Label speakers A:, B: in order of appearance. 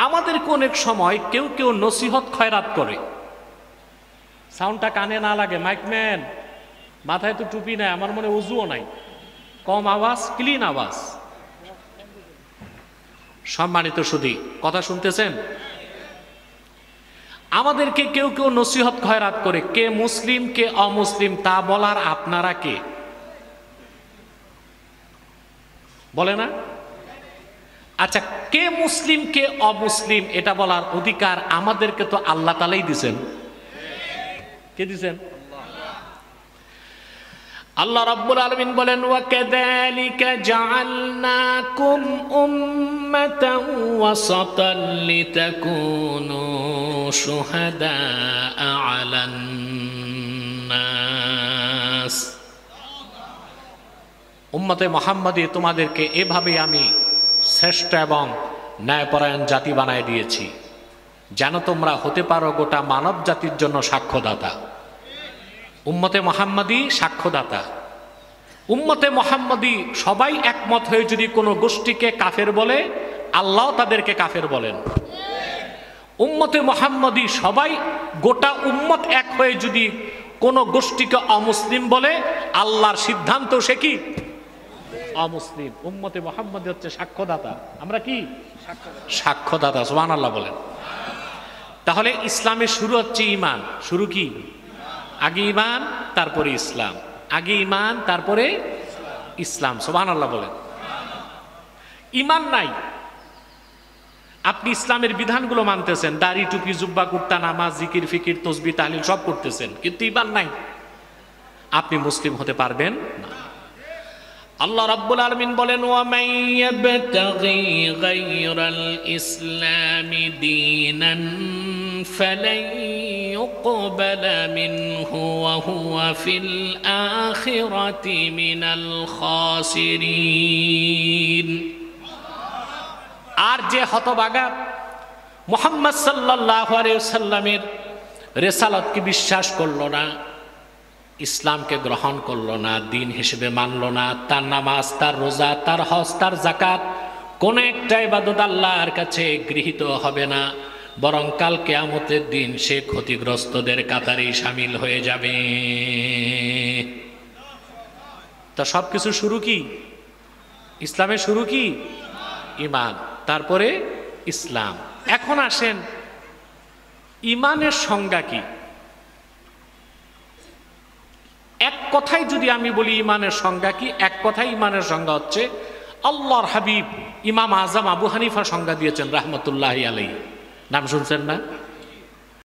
A: আমাদেরকে অনেক সময় কেউ কেউ নসিহত খয়রাত করে, সাউন্ডটা কানে না লাগে, মাইকম্যান মাথায় তো টুপি নাই, আমার মনে উজুও নাই, কম আওয়াজ, ক্লিন আওয়াজ। সম্মানিত সুধী, কথা শুনতেছেন? আমাদেরকে কেউ কেউ নসিহত খয়রাত করে, কে মুসলিম কে অমুসলিম তা বলার আপনারা কে? বলে না? আচ্ছা, কে মুসলিম কে অমুসলিম এটা বলার অধিকার আমাদেরকে তো আল্লাহ তাআলাই দিয়েছেন। কে দিয়েছেন? আল্লাহ রাব্বুল আলামিন বলেন, ওয়া কাযালিকা জাআলনাকুম উম্মাতান ওয়াসাতান লিতাকুনু শুহাদাআ আলান নাস। উম্মতে মুহাম্মাদি, তোমাদেরকে এভাবে আমি শ্রেষ্ঠ এবং ন্যায়পরায়ণ জাতি বানায় দিয়েছি যেন তোমরা হতে পারো গোটা মানব জাতির জন্য সাক্ষ্যদাতা। উম্মতে মুহাম্মাদি সাক্ষ্যদাতা। উম্মতে মুহাম্মাদি সবাই একমত হয়ে যদি কোনো গোষ্ঠীকে কাফের বলে, আল্লাহ তাদেরকে কাফের বলেন। উম্মতে মুহাম্মাদি সবাই গোটা উম্মত এক হয়ে যদি কোনো গোষ্ঠীকে অমুসলিম বলে, আল্লাহর সিদ্ধান্ত সে কি? অমুসলিম। উম্মতে মুহাম্মাদি হচ্ছে সাক্ষ্যদাতা। আমরা কি? সাক্ষ্যদাতা। সুবহানাল্লাহ বলেন। তাহলে ইসলামের শুরু হচ্ছে ঈমান। শুরু কি? আগে ঈমান তারপরে ইসলাম, আগে ঈমান তারপরে ইসলাম। সুবহানাল্লাহ বলেন। ঈমান নাই, আপনি ইসলামের বিধানগুলো মানতেছেন, দাড়ি টুপি জুব্বা কুর্তা নামাজ জিকির ফিকির তসবিহ তাহলিল সব করতেছেন, কিন্তু ঈমান নাই, আপনি মুসলিম হতে পারবেন না। আল্লাহ রাব্বুল আলামিন বলেন, ওয়া মান ইয়াবতাগি গায়রাল ইসলামি দীনান ফালান ইউকবালা মিনহু ওয়া হুয়া ফিল আখিরাতি মিনাল খাসিরিন। আর যে হতভাগা মুহাম্মদ সাল্লাল্লাহু আলাইহি ওয়াসাল্লামের রিসালাতকে বিশ্বাস করলো না, ইসলামকে গ্রহণ করলো না, দিন হিসেবে মানলো না, তার নামাজ, তার রোজা, তার হজ, তার যাকাত কোন একটা ইবাদত আল্লাহর কাছে গৃহীত হবে না, বরং কাল কিয়ামতের দিন সে ক্ষতিগ্রস্তদের কাতারেই শামিল হয়ে যাবে। তা সবকিছু শুরু কি? ইসলামের শুরু কি? ঈমান, তারপরে ইসলাম। এখন আসেন, ঈমানের সংজ্ঞা কি? এক কথায় যদি আমি বলি ঈমানের সংজ্ঞা কি, এক কথায় ঈমানের সংজ্ঞা হচ্ছে, আল্লাহর হাবিব ইমাম আজম আবু হানিফা সংজ্ঞা দিয়েছেন রাহমাতুল্লাহি আলাইহি। নাম শুনছেন না?